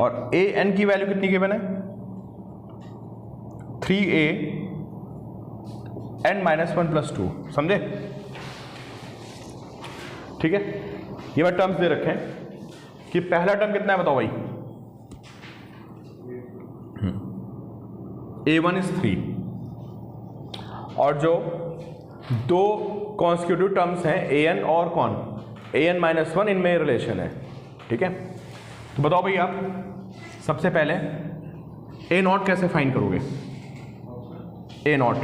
और A N की value कितनी गिवन है 3a n - 1 + 2, समझे? ठीक है, ये मैं टर्म्स दे रखे हैं कि पहला टर्म कितना है बताओ भाई, a1 इज 3 और जो दो कॉन्स्टिट्यूटिव टर्म्स हैं an और कौन an - 1, इनमें रिलेशन है। ठीक है, तो बताओ भाई आप सबसे पहले a0 कैसे फाइंड करोगे? a0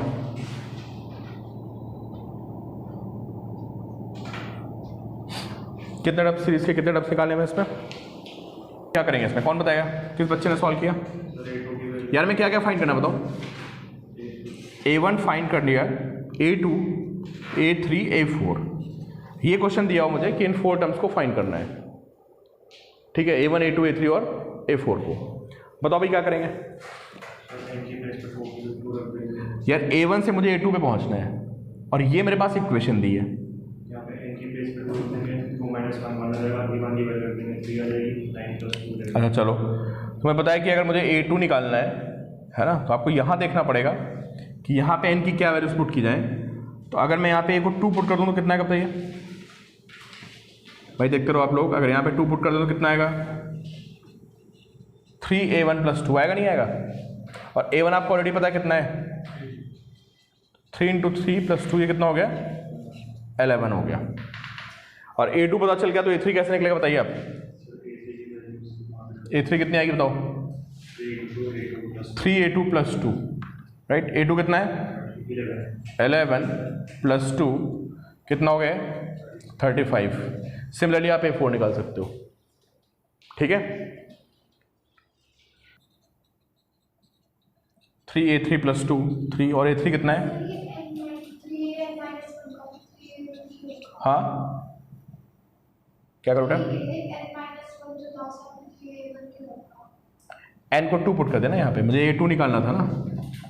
कितने टर्म्स सीरीज के कितने टर्म्स निकालने में, इसमें क्या करेंगे? इसमें कौन बताएगा? किस बच्चे ने सॉल्व किया यार? मैं क्या क्या फाइंड करना बताओ? a1 फाइंड कर लिया, a2 a3 a4, ये क्वेश्चन दिया हो मुझे कि इन 4 टर्म्स को फाइंड करना है। ठीक है, a1 a2 a3 और a4 को बताओ भाई क्या करेंगे? यार a1 से मुझे a2 पे पहुंचना है और ये मेरे पास इक्वेशन दी है। अच्छा चलो, तुम्हें पता है कि अगर मुझे a2 निकालना है ना, तो आपको यहाँ देखना पड़ेगा कि यहाँ पे n की क्या वैल्यूज पुट की जाए। तो अगर मैं यहाँ पे a को 2 पुट कर दूँ तो कितना आएगा बताइए भाई? देखते रहो आप लोग, अगर यहाँ पे 2 पुट कर दो तो कितना आएगा? 3a1 + 2 आएगा, नहीं आएगा? और a1 आपको ऑलरेडी पता है कितना है, 3 × 3 + 2, ये कितना हो गया? 11 हो गया। और a2 पता चल गया तो a3 कैसे निकलेगा बताइए आप? a3 कितनी आएगी बताओ? 3a2 + 2, right? a2 कितना है? 11 + 2 कितना हो गया? 35। सिमिलरली आप a4 निकाल सकते हो। ठीक है, 3a3 + 2 3, और a3 कितना है? हाँ क्या करो बेटा? n को 2 पुट कर देना यहाँ पे, मुझे a2 निकालना था ना,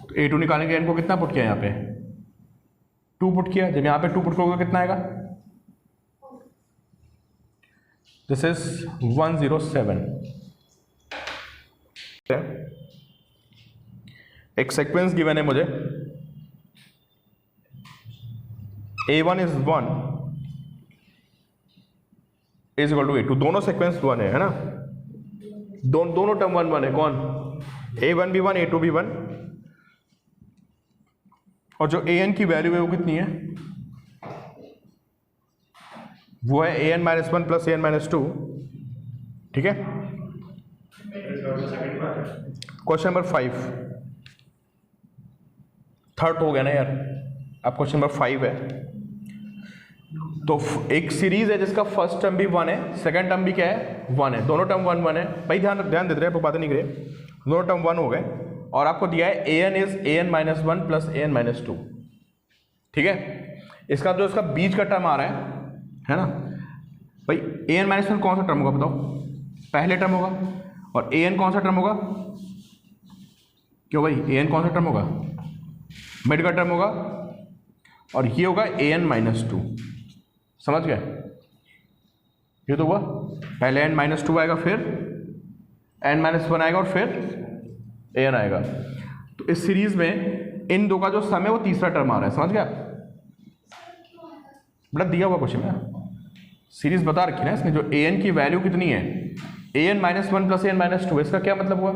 तो a2 निकालने के n को कितना पुट किया यहाँ पे? 2 पुट किया। जब यहाँ पे 2 पुट करोगे कितना आएगा? This is 107। एक सीक्वेंस गिवन है मुझे, a1 is 1 is equal to a2, दोनों सीक्वेंस 1 है ना? दोनों टर्म 1 1 है। कौन? a1 भी 1 a2 भी 1, और जो an की वैल्यू है वो कितनी है? वो है an - 1 + an - 2। ठीक है, क्वेश्चन नंबर 5 थर्ड हो गया ना यार, अब क्वेश्चन नंबर 5 है। तो एक सीरीज है जिसका फर्स्ट टर्म भी 1 है, सेकंड टर्म भी क्या है? 1 है, दोनों टर्म 1 1 है भाई। ध्यान देते रहे, बातें नहीं करे, दोनों टर्म 1 हो गए और आपको दिया है an इज an - 1 + an - 2। ठीक है, इसका जो इसका बीच का टर्म आ रहा है ना भाई, an - 1 कौन सा टर्म होगा बताओ? पहले टर्म होगा। और an कौन सा टर्म होगा? क्यों भाई, an कौन सा टर्म होगा? मिड का टर्म होगा। और ये होगा an - 2, समझ गए? ये तो हुआ, पहले n - 2 आएगा, फिर n - 1 आएगा और फिर an आएगा। तो इस सीरीज में इन दो का जो सम है वो तीसरा टर्म आ रहा है, समझ गया? बड़ा दिया हुआ क्वेश्चन है, सीरीज बता रखी है इसमें। जो an की वैल्यू कितनी है? an - 1 + an - 2। इसका क्या मतलब हुआ?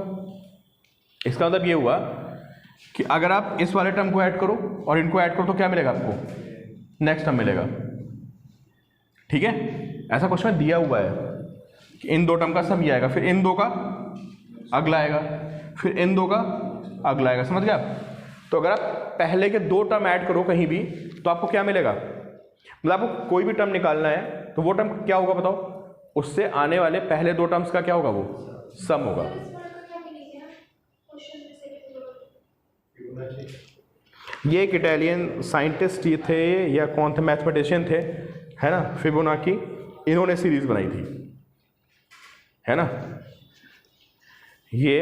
इसका मतलब ये हुआ कि अगर आप इस वाले टर्म को ऐड करो और इनको ऐड करो तो क्या मिलेगा आपको? नेक्स्ट टर्म मिलेगा। ठीक है, ऐसा क्वेश्चन में दिया हुआ है कि इन दो टर्म का सम ये आएगा, फिर इन दो का अगला आएगा, फिर इन दो का अगला आएगा, समझ गए आप? तो अगर आप पहले के दो टर्म ऐड करो कहीं भी तो आपको क्या मिलेगा? मतलब आपको कोई भी टर्म निकालना है तो वो टर्म क्या होगा बताओ? उससे आने वाले पहले दो टर्म्स का क्या होगा? वो सम होगा। ये एक इटालियन साइंटिस्ट ये थे या कौन थे, मैथमेटिशियन थे, है ना, फिबोनाची, इन्होंने सीरीज बनाई थी, है ना। ये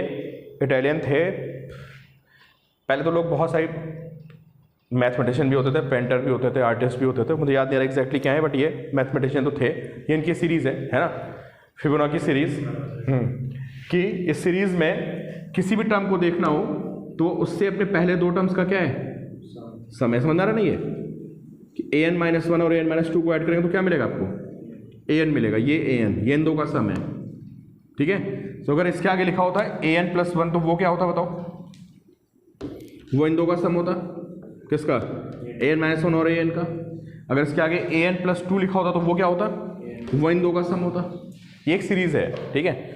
इटालियन थे। पहले तो लोग बहुत सारी मैथमेटिशियन भी होते थे, पेंटर भी होते थे, आर्टिस्ट भी होते थे, मुझे याद नहीं आ रहा एग्जैक्टली क्या है, बट ये मैथमेटिशियन तो थे। ये इनकी सीरीज़ है ना, फिबोनाची सीरीज। कि इस सीरीज में किसी भी टर्म को देखना हो तो उससे अपने पहले दो टर्म्स का क्या है, सम है। समझ आ रहा नहीं है कि an-1 और an-2 को ऐड करेंगे तो क्या मिलेगा आपको, an मिलेगा, ये an, ये इन दो का सम है, ठीक है। तो अगर इसके आगे लिखा होता है an+1 तो वो क्या होता बताओ, वो इन दो का सम होता, किसका, an-1 और an का। अगर इसके आगे an+2 लिखा होता तो वो क्या होता, वो इन दो का सम होता। ये एक सीरीज है, ठीक है।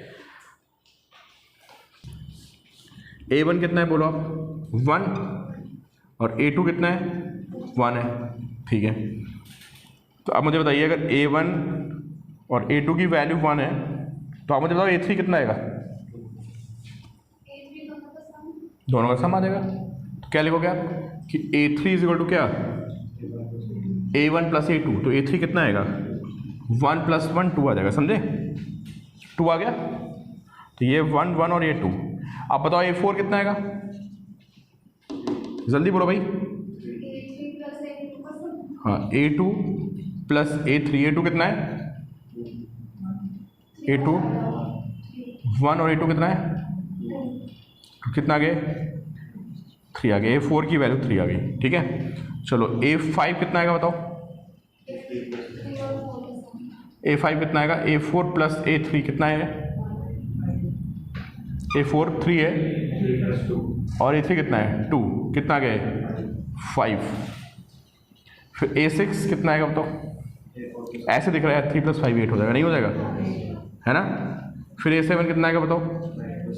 a1 कितना है बोलो आप, 1, और a2 कितना है, 1 है, ठीक है। तो आप मुझे बताइए अगर a1 और a2 की वैल्यू 1 है तो आप मुझे बताओ a3 कितना आएगा, दोनों का सम आ जाएगा। तो क्या लिखोगे आप कि a3 इज इक्वल टू क्या, a1 प्लस a2, तो a3 कितना आएगा, 1 + 1 2 आ जाएगा, समझे, 2 आ गया। तो ये 1 1 और ये 2। आप बताओ a4 कितना आएगा, जल्दी बोलो भाई। हाँ a2 प्लस a3, a2 कितना है, a2 1 और a2 कितना है, कितना आ गया, 3 आ गया। a4 की वैल्यू 3 आ गई, ठीक है। चलो a5 कितना आएगा बताओ, a5 कितना आएगा, a4 प्लस a3 कितना है, a4 3 है और a3 कितना है 2, कितना आ गया 5। फिर a6 कितना आएगा बताओ, ऐसे दिख रहा है 3 + 5 8 हो जाएगा, नहीं हो जाएगा, है ना। फिर a7 कितना आएगा बताओ,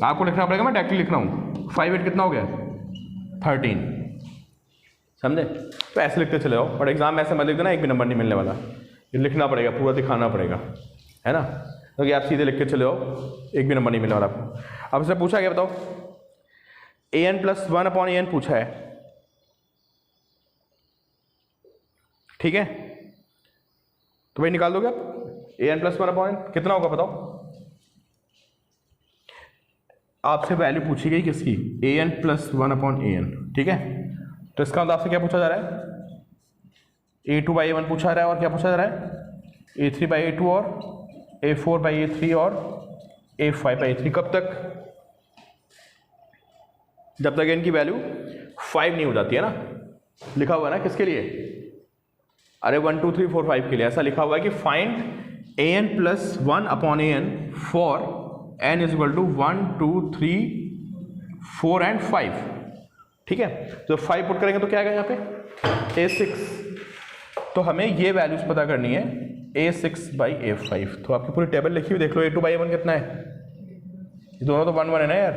आपको लिखना पड़ेगा, मैं डायरेक्टली लिख रहा हूँ। 5 8 कितना हो गया 13, समझे। तो ऐसे लिखते चले जाओ, और एग्जाम में ऐसे मत लिख देना एक भी नंबर नहीं मिलने वाला, ये लिखना पड़ेगा, पूरा दिखाना पड़ेगा, है ना। क्योंकि आप सीधे लिख के चले जाओ एक भी नंबर नहीं मिलने वाला आपको। अब इससे पूछा गया बताओ, an+1/an पूछा है, ठीक है। तो भाई निकाल दोगे आप an+1/n कितना होगा बताओ। आपसे वैल्यू पूछी गई किसकी, an+1/an, ठीक है। तो इसका मतलब आपसे क्या पूछा जा रहा है, a2/a1 पूछा जा रहा है, और क्या पूछा जा रहा है, a3/a2 और a4/a3 और a5/a3। कब तक, जब तक n की वैल्यू 5 नहीं हो जाती है ना। लिखा हुआ है ना किसके लिए, अरे 1 2 3 4 5 के लिए ऐसा लिखा हुआ है कि find an+1/an for n is equal to 1 2 3 4 and 5, ठीक है। तो 5 पुट करेंगे तो क्या आएगा यहाँ पे a6। तो हमें ये वैल्यूज पता करनी है a6/a5। तो आपकी पूरी टेबल लिखी हुई देख लो, a2/a1 कितना है, ये दोनों तो 1 1 है ना यार,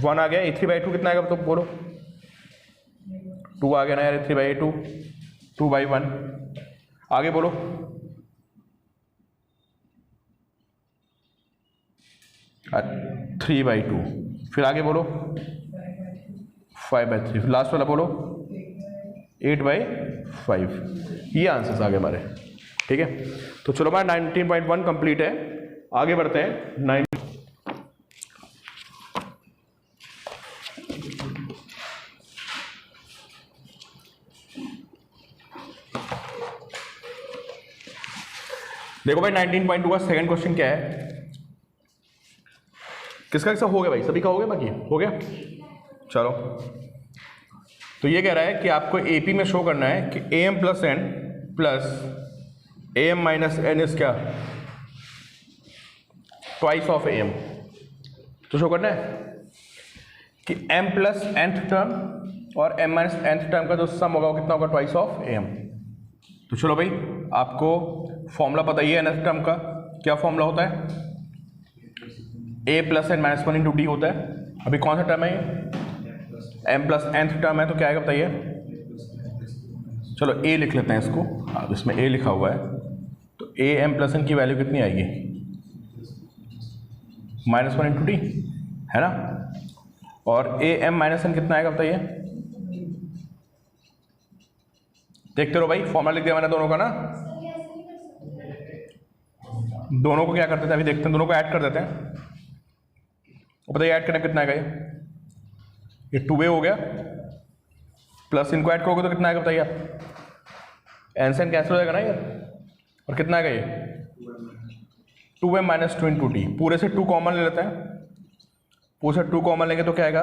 1 आ गया। a3/2 कितना आएगा तो बोलो, 2 आ गया ना यार, a3/2 2/1। आगे बोलो, और 3/2, फिर आगे बोलो 5/3, फिर लास्ट वाला बोलो 8/5। ये आंसर्स आ गए हमारे, ठीक है। तो चलो हमारा 19.1 कंप्लीट है, आगे बढ़ते हैं 9। देखो भाई 19.2 का सेकंड क्वेश्चन क्या है, किसका किसका हो गया भाई, सभी का हो गया, बाकी हो गया। चलो तो ये कह रहा है कि आपको एपी में शो करना है कि am + n + am - n is क्या, ट्वाइस ऑफ am। तो शो करना है कि m + nth टर्म और m - nth टर्म का जो सम होगा वो कितना होगा, ट्वाइस ऑफ am। तो चलो भाई, आपको फॉर्मूला पता ही है nth टर्म का, क्या फॉर्मूला होता है, a + n - 1 × d होता है। अभी कौन सा टर्म है ये, m + nth टर्म है, तो क्या आएगा बताइए। चलो a लिख लेते हैं इसको, अब इसमें a लिखा हुआ है, तो am + n की वैल्यू कितनी आएगी, -1 × d, है ना। और am - n कितना आएगा बताइए, देखते रहो भाई, फॉर्मूला लिख दिया मैंने दोनों का ना। दोनों को क्या करते थे, अभी देखते हैं, दोनों को ऐड कर देते हैं। और बताइए ऐड करने कितना आएगा, ये 2a हो गया, प्लस इनको ऐड करोगे तो कितना आएगा बताइए आप, n से n कैंसिल हो जाएगा ना यार, और कितना आएगा ये 2m - 2 × d। पूरे से 2 कॉमन ले लेते हैं, पूछा 2 कॉमन लेंगे तो क्या आएगा,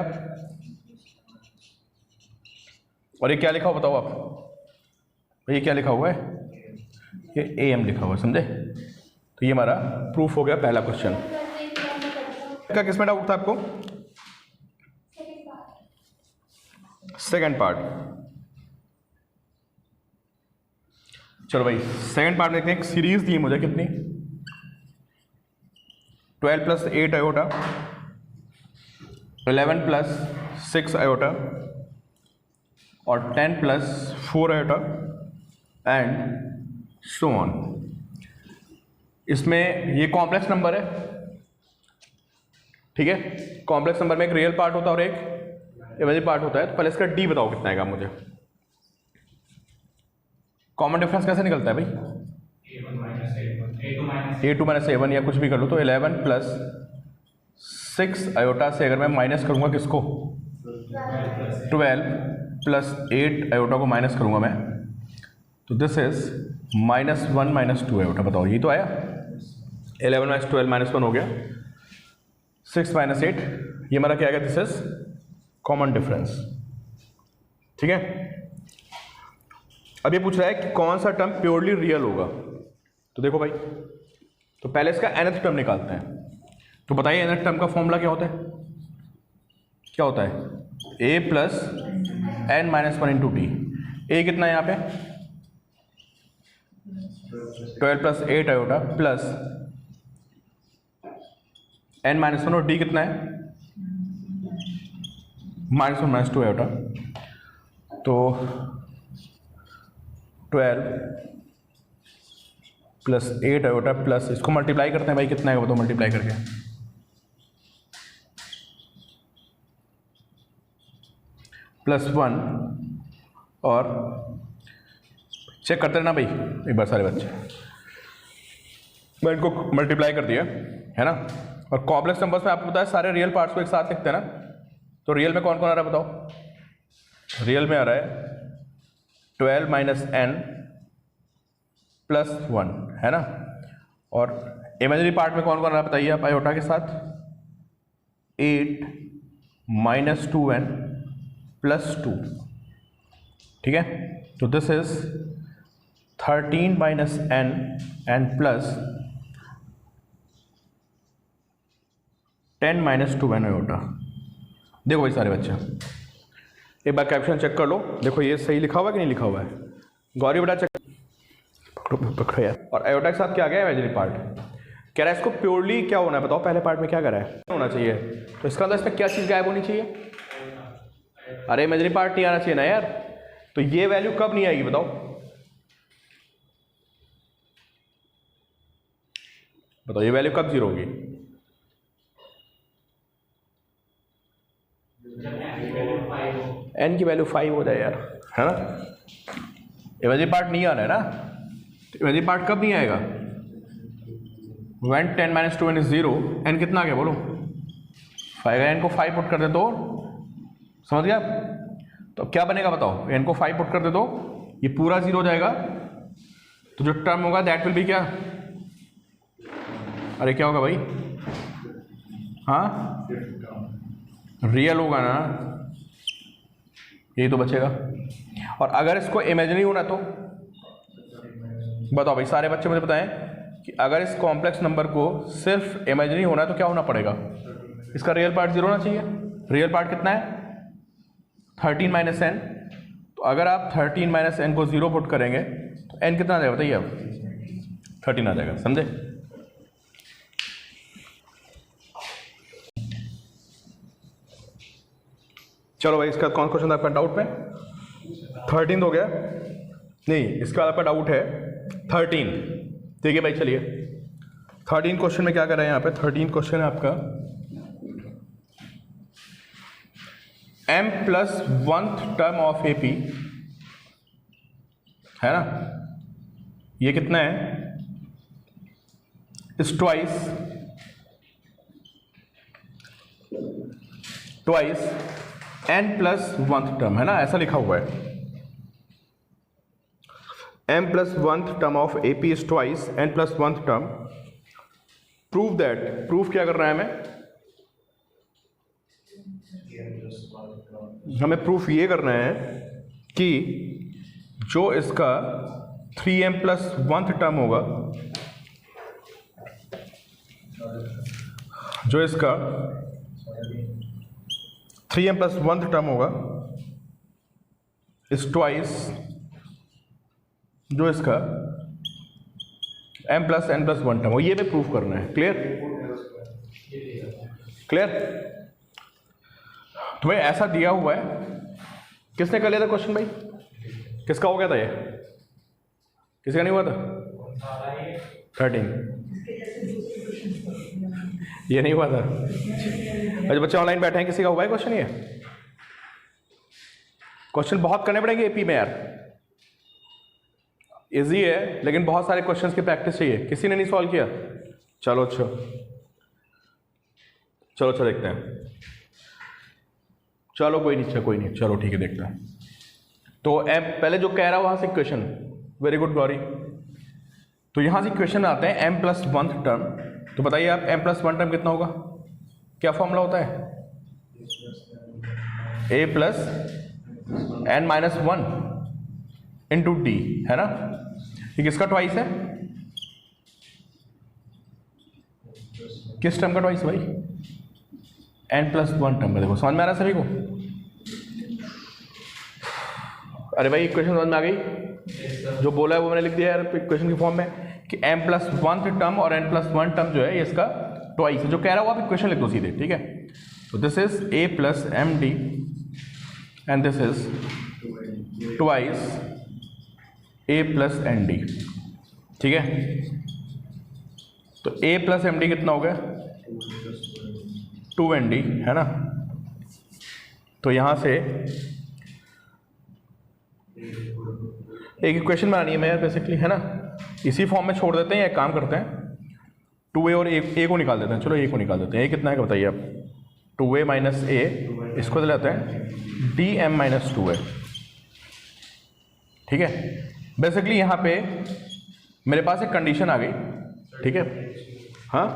और ये क्या लिखा हुआ बताओ आप, ये क्या लिखा हुआ है, ये AM लिखा हुआ है, समझे। तो ये हमारा प्रूफ हो गया पहला क्वेश्चन का। किसमें डाउट था आपको, सेकंड पार्ट। चलो भाई सेकंड पार्ट देखते हैं। एक सीरीज दी मुझे कितनी, 12 + 8 आयोटा, 11 + 6 आयोटा और 10 + 4 आयोटा एंड सो ऑन। इसमें ये कॉम्प्लेक्स नंबर है, ठीक है। कॉम्प्लेक्स नंबर में एक रियल पार्ट होता है और एक इमेजिनरी पार्ट होता है। तो पहले इसका डी बताओ कितना आएगा मुझे। कॉमन डिफरेंस कैसे निकलता है भाई, A2 - A1 या कुछ भी कर लो। तो 11 + 6 आयोटा से अगर मैं माइनस करूंगा किसको, 12 + 8 आयोटा को माइनस करूंगा मैं, तो दिस इज -1 - 2 आयोटा। बताओ ये तो आया, 11 - 12 -1 हो गया, 6 - 8, ये हमारा क्या आएगा, दिस इज कॉमन डिफरेंस, ठीक है। अब ये पूछ रहा है कि कौन सा टर्म प्योरली रियल होगा। तो देखो भाई, तो पहले इसका nth टर्म निकालते हैं। तो बताइए nth टर्म का फॉर्मूला क्या होता है, क्या होता है, a + n - 1 × t। a कितना है यहाँ पे, 12 + 8 आयोटा प्लस n - 1 और d कितना है, -1 - 2 आयोटा। तो 12 + 8 आयोटा प्लस इसको मल्टीप्लाई करते हैं भाई, कितना है वो तो मल्टीप्लाई करके, +1 और चेक करते रहना भाई एक बार सारे बच्चे। मैं इनको मल्टीप्लाई कर दिया है ना। और कॉम्प्लेक्स नंबर्स में आपको पता है सारे रियल पार्ट्स को एक साथ लिखते हैं ना। तो रियल में कौन कौन आ रहा है बताओ, रियल में आ रहा है 12 - n + 1 है ना। और इमेजिनरी पार्ट में कौन कौन आ रहा है बताइए आप, आयोटा के साथ 8 - 2n + 2, ठीक है। तो this is 13 - n and plus 10 - 2n iota. देखो भाई सारे बच्चे एक बार कैप्शन चेक कर लो, देखो ये सही लिखा हुआ है कि नहीं लिखा हुआ है, गौरी बेटा चेक पकड़ो यार। और आयोटा के साथ क्या आ गया, इमेजिनरी पार्ट। कह रहा है इसको प्योरली क्या होना है बताओ, पहले पार्ट में क्या कर रहा है, होना चाहिए। तो इसका अंदर इसमें क्या चीज़ गायब होनी चाहिए, अरे इमेजिनरी पार्ट नहीं आना चाहिए ना यार। तो ये वैल्यू कब नहीं आएगी बताओ, बताओ ये वैल्यू कब 0 होगी, n की वैल्यू 5 हो जाए यार, है ना। इमेजिनरी पार्ट नहीं आ रहा है ना, तो इमेजिनरी पार्ट कब नहीं आएगा, when 10 - 2n is 0, n कितना आ गया बोलो 5, n को 5 पुट कर दे तो, समझ गया। तो क्या बनेगा बताओ, n को 5 पुट कर दे तो ये पूरा 0 हो जाएगा। तो जो टर्म होगा दैट विल बी क्या, अरे क्या होगा भाई, हाँ रियल होगा ना, यही तो बचेगा। और अगर इसको इमेजिनरी होना तो बताओ भाई सारे बच्चे मुझे बताएं कि अगर इस कॉम्प्लेक्स नंबर को सिर्फ इमेजिनरी होना है तो क्या होना पड़ेगा, इसका रियल पार्ट 0 होना चाहिए। रियल पार्ट कितना है 13 - n। तो अगर आप 13 - n को 0 पुट करेंगे तो n कितना आ जाएगा बताइए, अब 13 आ जाएगा, समझे। चलो भाई इसका कौन क्वेश्चन था आपका डाउट में, 13 हो गया नहीं, इसका आपका डाउट है 13, ठीक है भाई। चलिए 13 क्वेश्चन में क्या कर रहे हैं यहाँ पे, 13 क्वेश्चन है आपका m + 1th term of AP है ना, ये कितना है, is twice n + 1th term है ना, ऐसा लिखा हुआ है m + 1th term of AP is twice n + 1th term. Prove that, proof क्या कर रहा है हमें, हमें प्रूफ ये करना है कि जो इसका 3m+1th टर्म होगा, जो इसका 3m+1th टर्म होगा इस ट्वाइस जो इसका m+n+1 टर्म हो, ये हमें प्रूफ करना है। क्लियर? क्लियर? तुम्हें ऐसा दिया हुआ है, किसने कर लिया था क्वेश्चन भाई? किसका हो गया था ये? किसका नहीं हुआ था? 13 ये नहीं हुआ था। अच्छा बच्चे ऑनलाइन बैठे हैं, किसी का हुआ है क्वेश्चन? ये क्वेश्चन बहुत करने पड़ेंगे एपी में यार, इजी है लेकिन बहुत सारे क्वेश्चंस की प्रैक्टिस चाहिए। किसी ने नहीं सॉल्व किया? चलो अच्छा, चलो अच्छा देखते हैं। चलो कोई नहीं, चलो ठीक है देखते हैं। तो पहले जो कह रहा है वहां से इक्वेशन, वेरी गुड गौरी। तो यहां से इक्वेशन आते हैं m+1th टर्म। तो बताइए आप m+1 टर्म कितना होगा? क्या फॉर्मूला होता है? a+n-1 इंटू डी, है ना? ये किसका ट्वाइस है? किस टर्म का ट्वाइस भाई? n+1 टर्म का। देखो समझ में आ रहा है सभी को? अरे भाई इक्वेशन समझ में आ गई? जो बोला है वो मैंने लिख दिया यार इक्वेशन की फॉर्म में कि m+1th टर्म और n+1 टर्म जो है ये इसका ट्वाइस है। जो कह रहा हो आप इक्वेशन लिख दो सीधे, ठीक है? तो this is a+md and this is twice a+nd, ठीक है? तो a+md कितना हो गया? 2nd, है ना? तो यहां से एक इक्वेशन बनानी है मैं यार बेसिकली, है ना? इसी फॉर्म में छोड़ देते हैं या एक काम करते हैं 2a और a को निकाल देते हैं। चलो a को निकाल देते हैं। a कितना है बताइए आप? 2a - a, इसको लेते हैं dm-2a, ठीक है? बेसिकली यहाँ पे मेरे पास एक कंडीशन आ गई, ठीक है? हाँ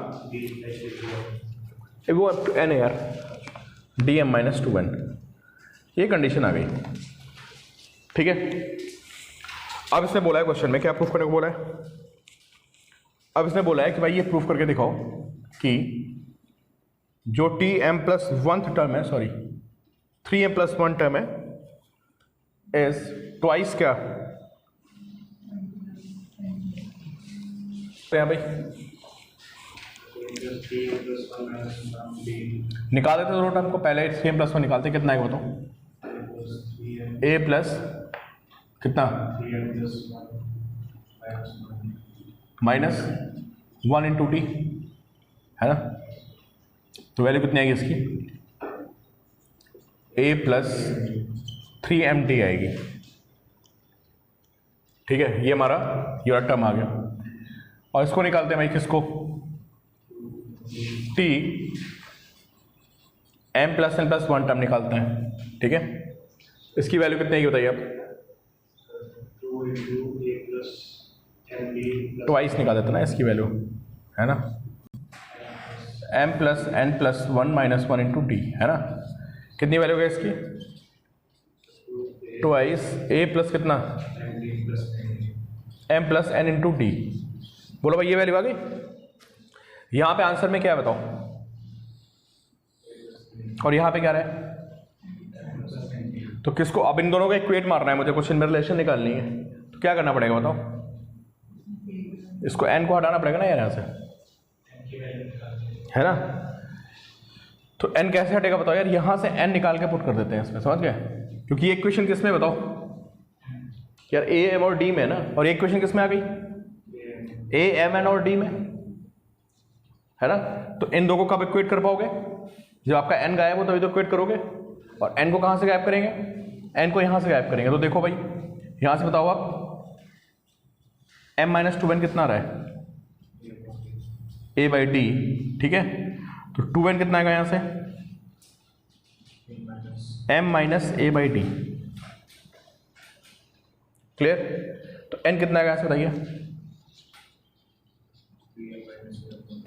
वो n है यार, dm-2n, ये कंडीशन आ गई, ठीक है? अब इसने बोला है क्वेश्चन में, क्या प्रूफ करने को बोला है? अब इसने बोला है कि भाई ये प्रूफ करके दिखाओ कि जो tm+1th टर्म है, सॉरी 3m+1 टर्म है इज ट्वाइस क्या? तो यहाँ भाई निकाल देते दोनों टर्म को। पहले 3m+1 निकालते, कितना है बताओ? a प्लस कितना? -1 इंटू टी, है ना? तो वैल्यू कितनी आएगी इसकी? a+3md आएगी, ठीक है? ये हमारा ये वाला टर्म आ गया। और इसको निकालते हैं भाई, किसको? t m+n+1 टर्म निकालते हैं, ठीक है? इसकी वैल्यू कितनी आएगी बताइए आप? ट्वाइस निकाल देते ना इसकी वैल्यू, है ना? m+n+1 - 1 इंटू डी, है ना? कितनी वैल्यू है इसकी? ट्वाइस a प्लस कितना? m+n into D. बोलो भाई ये वैल्यू आ गई। यहां पे आंसर में क्या है बताओ? और यहां पे क्या रहा है? तो किसको? अब इन दोनों को इक्वेट मारना है मुझे, क्वेश्चन में रिलेशन निकालनी है। तो क्या करना पड़ेगा बताओ? इसको n को हटाना पड़ेगा ना यार यहाँ से, है ना? तो n कैसे हटेगा बताओ यार? यहां से n निकाल के पुट कर देते हैं इसमें, समझ गए? क्योंकि ये इक्वेशन किस में बताओ यार? a m और d में ना, और ये इक्वेशन किस में आ गई? a m n और d में, है ना? तो इन दो को कब इक्वेट कर पाओगे? जब आपका n गायब हो तभी तो इक्वेट करोगे। और n को कहां से गायब करेंगे? n को यहां से गायब करेंगे। तो देखो भाई यहां से बताओ आप, m-2n कितना आ रहा है? a/d, ठीक है? तो 2n कितना आएगा यहां से? m-a/d, clear? तो n कितना आएगा ऐसे बताइए?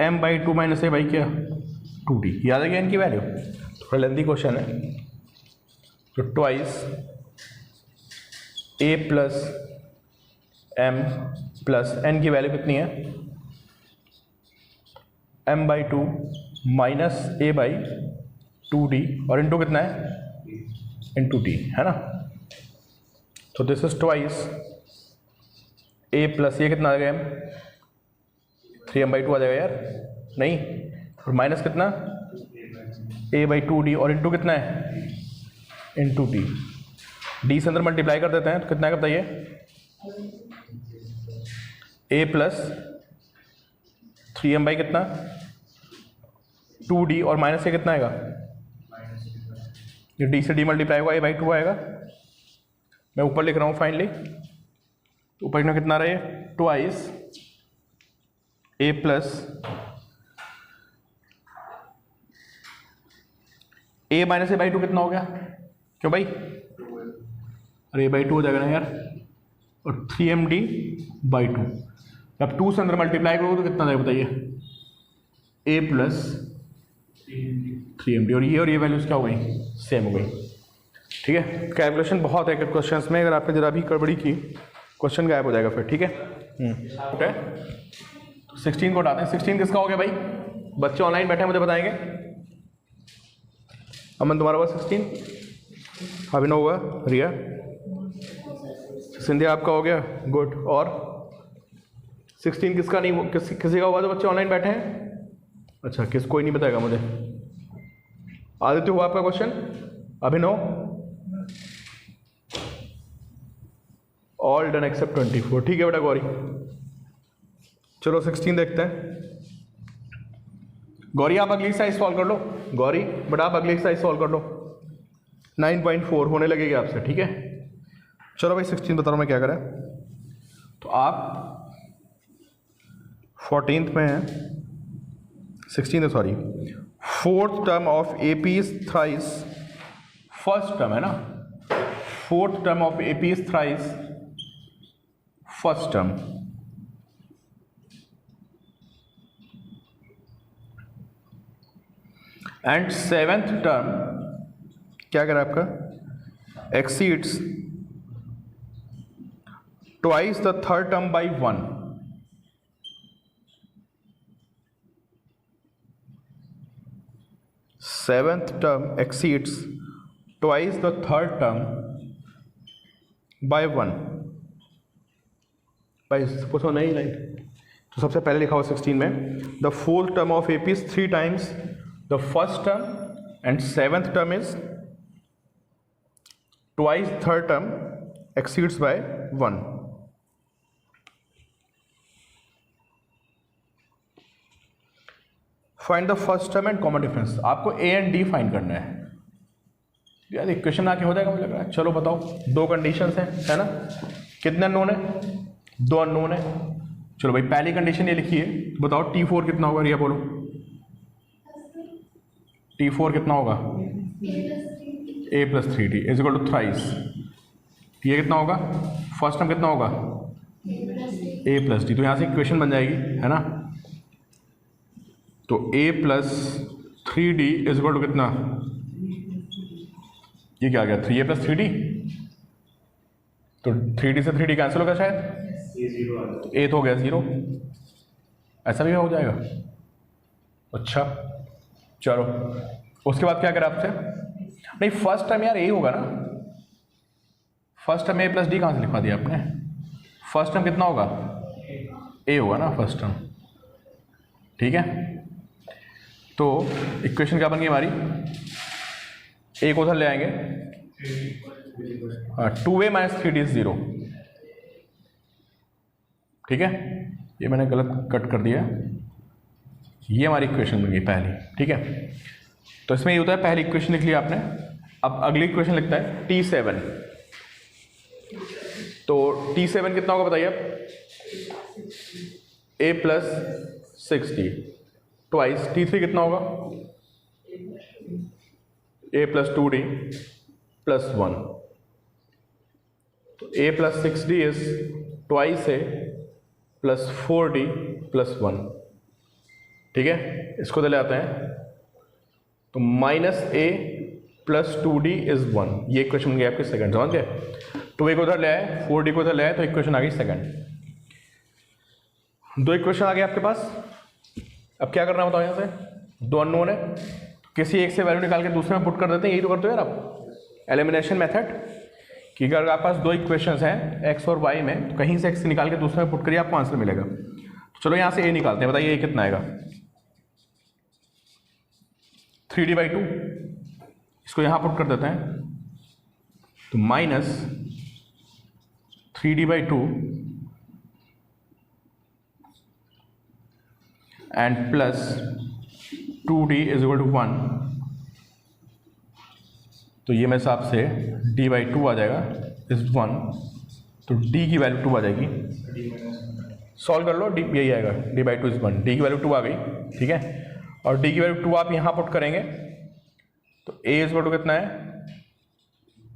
m/2 - a/क्या? 2d। याद है क्या n की वैल्यू? थोड़ा लेंथी क्वेश्चन है। तो twice A plus M plus N की वैल्यू कितनी है, M by two minus A by two D और इंटू कितना है, इंटू डी, है ना। तो this is twice A plus ये कितना आ जाएगा, एम 3m बाई टू आ जाएगा यार, नहीं, और माइनस कितना ए बाई टू डी और इंटू कितना है, इंटू डी। डी से अंदर मल्टीप्लाई कर देते हैं तो कितना करता है ये, ए प्लस 3m बाई कितना 2d और माइनस से कितना आएगा, ये डी से डी मल्टीप्लाई होगा, ए बाई टू आएगा। मैं ऊपर लिख रहा हूँ फाइनली, ऊपर में कितना रहे, twice A plus A minus A by to कितना हो गया, क्यों भाई, अरे ए बाई टू हो जाएगा ना यार, और 3md बाई टू। अब 2 से अंदर मल्टीप्लाई करोगे तो कितना जाएगा बताइए, ए प्लस 3md, और ये वैल्यूज क्या हो गई, सेम हो गई। ठीक है, कैलकुलेशन बहुत है क्वेश्चंस में, अगर आपने जरा भी गड़बड़ी की क्वेश्चन गायब हो जाएगा फिर। ठीक है, ओके, 16 को उठाते हैं। 16 किसका हो गया भाई, बच्चे ऑनलाइन बैठे हैं मुझे बताएंगे। अमन तुम्हारा हुआ 16, अभिनव हुआ, रिया, सिंधिया आपका हो गया, गुड। और 16 किसका नहीं, किसी का हुआ जो बच्चे ऑनलाइन बैठे हैं, अच्छा किस, कोई नहीं बताएगा मुझे। आदित्य हुआ आपका क्वेश्चन, अभिनव, ऑल डन एक्सेप्ट 24। ठीक है बेटा गौरी, चलो 16 देखते हैं। गौरी आप अगली एक्सरसाइज सॉल्व कर लो, गौरी बेटा आप अगली एक्सरसाइज सॉल्व कर लो, 9.4 होने लगेगी आपसे। ठीक है, चलो भाई 16 बता रहा हूँ मैं क्या करें। तो आप 14th में हैं, 16 है sorry, 4th term of AP is thrice, first term है ना, 4th term of AP is thrice first term, and 7th term क्या करें आपका, exceeds twice the third term by 1। Seventh term exceeds twice the third term by 1। भाई पूछो नहीं line, तो सबसे पहले लिखा हुआ 16 में, the fourth term of AP is 3 times the first term and 7th term is twice third term exceeds by 1। Find the first term and common difference. आपको A एंड D फाइंड करना है यार, इक्वेशन आके हो जाएगा मुझे लग रहा है। चलो बताओ, 2 कंडीशंस हैं, है ना, कितने अननोन है, 2 अननोन है। चलो भाई पहली कंडीशन ये लिखी है, बताओ T4 कितना होगा, रिया बोलो T4 कितना होगा, A plus 3D is equal to thrice, ये कितना होगा, फर्स्ट टर्म कितना होगा, A प्लस D, तो यहाँ से इक्वेशन बन जाएगी, है ना। तो A plus 3D is equal to कितना, ये क्या आ गया, 3A प्लस 3D, तो 3D से 3D कैंसिल हो गया शायद, A तो हो गया 0, ऐसा भी हो जाएगा। अच्छा चलो, उसके बाद क्या करें आपसे, नहीं फर्स्ट टाइम यार A होगा ना, first time A plus D कहाँ से लिखवा दिया आपने, फर्स्ट टाइम कितना होगा, A होगा ना फर्स्ट टर्म। ठीक है, तो इक्वेशन क्या बन गई हमारी, A को उधर ले आएंगे, 2A माइनस 3D इज 0। ठीक है, ये मैंने गलत कट कर दिया, ये हमारी इक्वेशन बन गई पहली। ठीक है, तो इसमें ये होता है, पहली इक्वेशन लिख लिया आपने, अब अगली इक्वेशन लिखता है T7। तो T7 कितना होगा बताइए आप, A plus 6D twice T3 कितना होगा, A प्लस 2D प्लस 1। तो A plus 6D is twice A plus 4D plus 1। ठीक है, इसको ले आते हैं, तो -a प्लस 2d इज 1, ये इक्वेशन बन गया आपके सेकंड, समझ गए। 2a को उधर ले आए, 4d को उधर ले आए, तो इक्वेशन आ गई सेकंड। दो इक्वेशन आ गए आपके पास। अब क्या करना बताओ, यहाँ से दो अननोन है, किसी एक से वैल्यू निकाल के दूसरे में पुट कर देते हैं, यही तो करते हो यार आप, एलिमिनेशन मेथड। कि अगर आपके पास दो इक्वेशंस हैं x और y में, तो कहीं से x निकाल के दूसरे में पुट करिए, आपको आंसर मिलेगा। तो चलो यहाँ से a निकालते हैं, बताइए a कितना आएगा, 3d/2, इसको यहाँ पुट कर देते हैं, तो -3d/2 and plus 2d is equal to 1, तो ये मेरे हिसाब से d/2 आ जाएगा इज 1, तो d की वैल्यू 2 आ जाएगी। सॉल्व कर लो, d यही आएगा, d/2 इज 1, d की वैल्यू 2 आ गई, ठीक है। और d की वैल्यू 2 आप यहाँ पुट करेंगे, तो a इज इक्वल टू कितना है,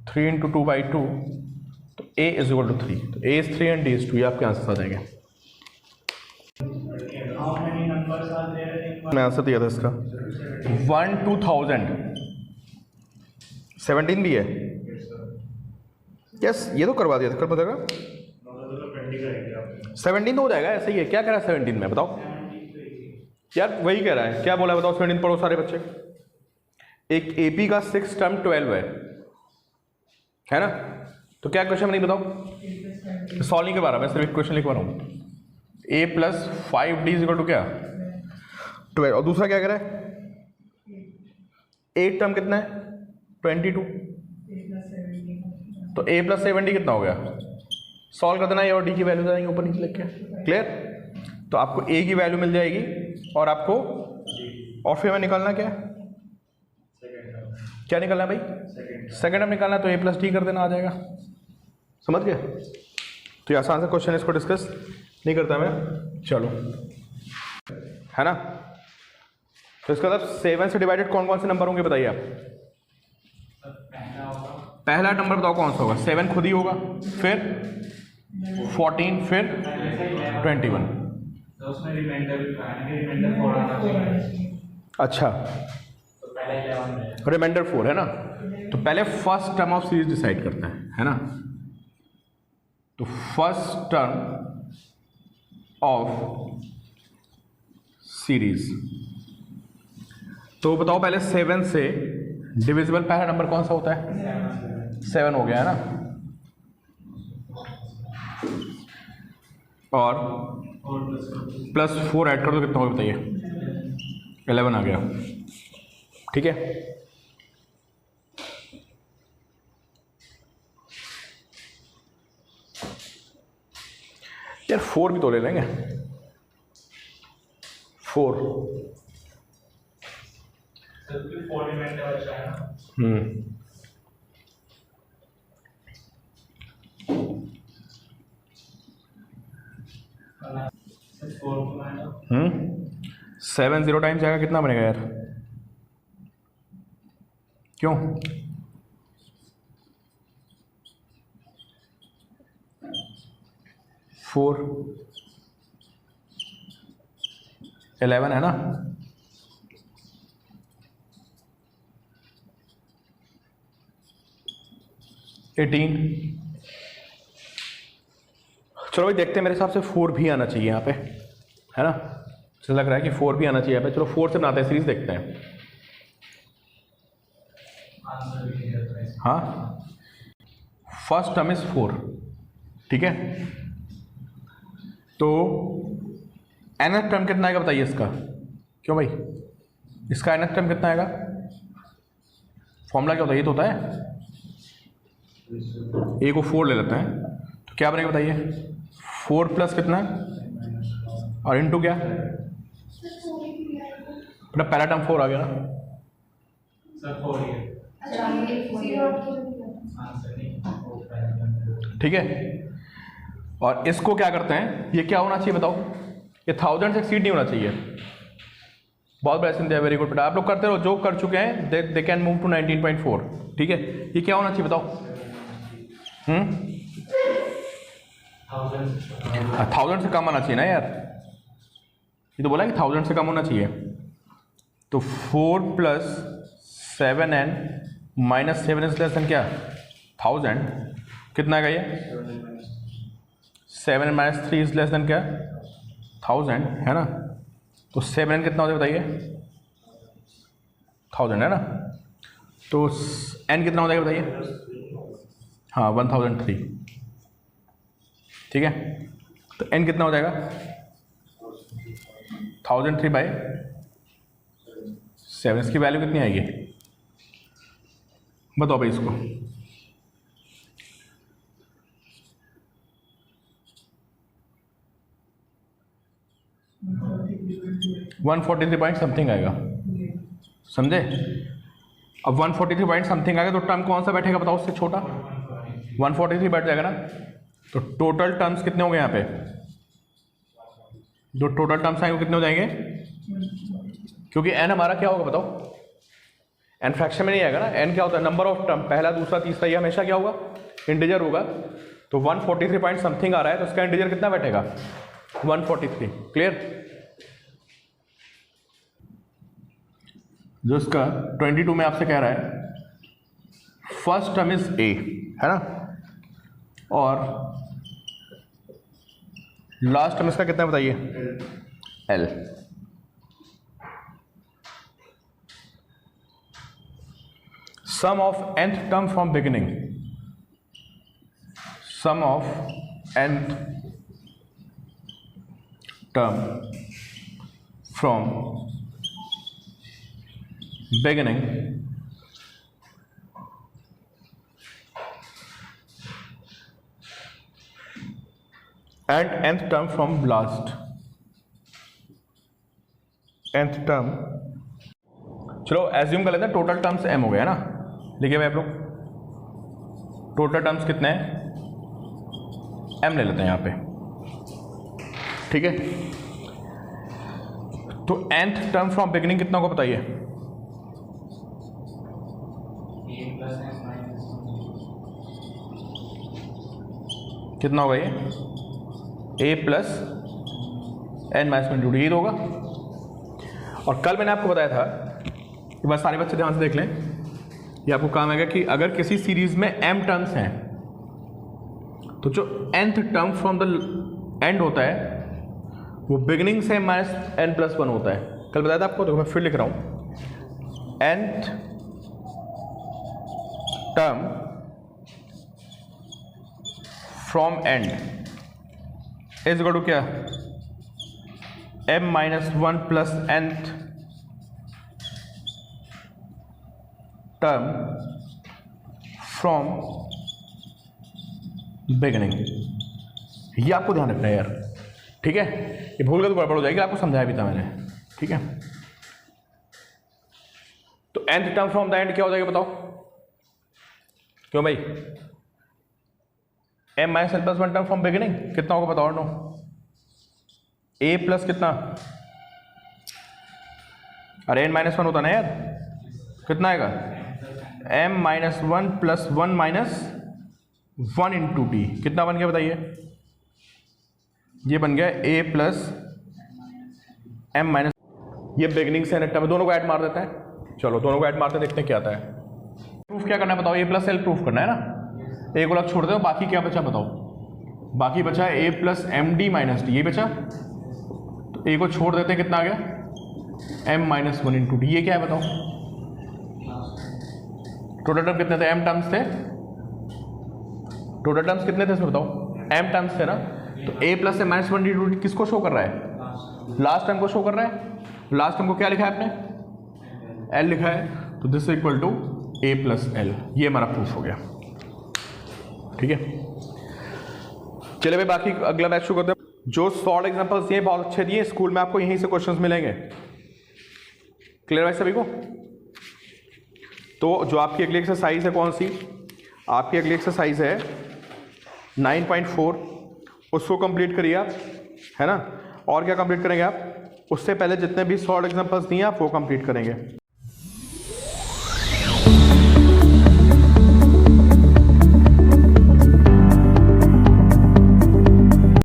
3 × 2/2, तो a इज इक्वल टू 3, तो a is 3 and d is 2, ये आपके आंसर आ जाएंगे। मैं आंसर दिया था इसका 1 to 1000, 17 भी है, यस ये तो करवा दिया था, कर बताएगा 17 तो हो जाएगा, ऐसा ही है। क्या कह रहा है 17 में, बताओ यार, वही कह रहा है, क्या बोला बताओ, 17 पढ़ो सारे बच्चे। एक AP का 6 टर्म 12 है ना, तो क्या क्वेश्चन नहीं बताओ, सॉल्व नहीं करवा रहा मैं, सिर्फ एक क्वेश्चन लिखवा रहा हूँ। a plus 5d is equal to क्या 12, और दूसरा क्या कह रहा है, 8 टर्म कितना है 22, तो a प्लस 7d कितना हो गया, सॉल्व कर देना, ये और d की वैल्यू जाएंगे ऊपर नीचे लिख के, क्लियर। तो आपको a की वैल्यू मिल जाएगी, और आपको और फिर में निकालना क्या निकालना है भाई, सेकंड टर्म निकालना, तो a प्लस d कर देना, आ जाएगा, समझ गए। तो ये आसान सा क्वेश्चन है, इसको डिस्कस नहीं करता मैं, चलो है ना। तो इसका मतलब 7 से डिवाइडेड कौन कौन से नंबर होंगे बताइए आप। पहला नंबर बताओ कौन सा होगा, 7 खुद ही होगा, फिर 14, फिर 21, अच्छा रिमाइंडर 4 है ना। तो पहले first term of series decide करते हैं, है ना। तो फर्स्ट टर्म ऑफ सीरीज, तो बताओ पहले 7 से डिविजिबल पहला नंबर कौन सा होता है, 7 हो गया है ना, और प्लस 4 ऐड कर दो, कितना होगा बताइए, 11 आ गया, ठीक है। यार 4 भी तो ले लेंगे, 4 7 0 टाइम्स जाएगा, कितना बनेगा यार, क्यों 4 11 है ना, एटीन। चलो भाई देखते हैं, मेरे हिसाब से 4 भी आना चाहिए यहाँ पे, है ना, मुझे लग रहा है कि 4 भी आना चाहिए यहाँ पे। चलो 4 से बनाते हैं सीरीज, देखते हैं। हाँ फर्स्ट टर्म इज 4, ठीक है। तो nth टर्म कितना आएगा बताइए इसका, क्यों भाई इसका nth टर्म कितना आएगा, फॉर्मूला क्या होता है, ये तो होता है, a को 4 ले लेते हैं, तो क्या बनेगा बताइए, 4 प्लस कितना और इनटू क्या, अपना पहला टर्म 4 आ गया ना सर, 4 ही है, ठीक है। और इसको क्या करते हैं, ये क्या होना चाहिए बताओ, ये 1000 से एक्सीड नहीं होना चाहिए, बहुत बड़ा सिंध है, वेरी गुड बेटा, आप लोग करते रहो, जो कर चुके हैं दे कैन मूव टू 19.4, ठीक है। ये क्या होना चाहिए बताओ, 1000 से कम आना चाहिए ना यार, ये तो बोला कि 1000 से कम होना चाहिए। तो 4 plus 7n minus 7 is less than क्या 1000, कितना आएगा ये 7n minus 3 is less than क्या 1000 है ना, तो 7n कितना हो जाए बताइए 1000 है ना, तो n कितना हो जाएगा बताइए, हाँ 1003, ठीक है, तो n कितना हो जाएगा 1003 बाई 7, इसकी वैल्यू कितनी आएगी बताओ भाई इसको, वन 143 पॉइंट समथिंग आएगा, समझे। अब 143 पॉइंट समथिंग आएगा तो टर्म कौन सा बैठेगा बताओ उससे छोटा, 143 बैठ जाएगा ना, तो टोटल टर्म्स कितने हो गए यहाँ पे, जो टोटल टर्म्स आएंगे वो कितने हो जाएंगे, क्योंकि n हमारा क्या होगा बताओ, n फ्रैक्शन में नहीं आएगा ना, n क्या होता है नंबर ऑफ टर्म, पहला दूसरा तीसरा, ये हमेशा क्या होगा इंटीजर होगा, तो 143 पॉइंट समथिंग आ रहा है तो इसका इंटीजर कितना बैठेगा 143, क्लियर। जो इसका 22 में आपसे कह रहा है फर्स्ट टर्म इज a है ना, और लास्ट टर्म इसका कितना बताइए l, sum of nth term from beginning, sum of nth term from beginning and nth term from last, nth term, चलो एज्यूम कर लेते हैं टोटल टर्म्स m हो गया ना, लिखिए भाई आप लोग टोटल टर्म्स कितने हैं m ले लेते हैं यहाँ पे, ठीक है। तो nth टर्म फ्रॉम बिगिनिंग कितना होगा बताइए, कितना होगा ये a प्लस n माइनस 1 ये होगा। और कल मैंने आपको बताया था कि बस सारे बच्चे ध्यान से देख लें, ये आपको काम आएगा कि अगर किसी सीरीज में m टर्म्स हैं तो जो nth term from the end होता है वो बिगिनिंग से माइनस n प्लस 1 होता है। कल बताया था आपको, तो मैं फिर लिख रहा हूँ nth term from end is equal to क्या m minus 1 plus nth term from beginning, ये आपको ध्यान रखना है यार, ठीक है, ये भूल कर तो गड़बड़ हो जाएगी, आपको समझाया भी था मैंने, ठीक है। तो nth term from the end क्या हो जाएगा बताओ, क्यों भाई m minus n plus 1 term from beginning कितना होगा बताओ, नो a प्लस कितना, अरे n माइनस 1 होता ना यार, कितना आएगा m minus 1 plus 1 minus 1 into T, कितना बन गया बताइए, ये बन गया a प्लस m माइनस, ये बिगिनिंग से एंड टर्म दोनों को ऐड मार देते हैं, चलो दोनों को ऐड मारते हैं, देखते हैं क्या आता है। प्रूफ क्या करना है बताओ, a प्लस l प्रूफ करना है ना, a को अलग छोड़ दो, बाकी क्या बचा बताओ, बाकी बचा a plus M D minus D, ये बचा, तो a को छोड़ देते हैं, कितना आ गया m माइनस 1 इंटू डी, ये क्या है बताओ, टोटल टर्म कितने थे m टर्म्स थे, टोटल टर्म्स कितने थे इसमें बताओ m टर्म्स थे ना, तो a plus M minus 1 into D किसको शो कर रहा है, लास्ट टर्म को शो कर रहा है, लास्ट टर्म को क्या लिखा है आपने l लिखा है, तो this equal to a plus l, ये हमारा प्रूफ हो गया, ठीक है। चलिए भाई बाकी अगला बैच शुरू करते हैं। जो सॉल्व एग्जांपल्स दिए बहुत अच्छे दिए, स्कूल में आपको यहीं से क्वेश्चंस मिलेंगे, क्लियर भाई सभी को। तो जो आपकी अगली एक्सरसाइज है कौन सी, आपकी अगली एक्सरसाइज है 9.4, उसको कंप्लीट करिए आप, है ना, और क्या कंप्लीट करेंगे आप, उससे पहले जितने भी सॉल्व एग्जांपल्स दिए आप वो कंप्लीट करेंगे।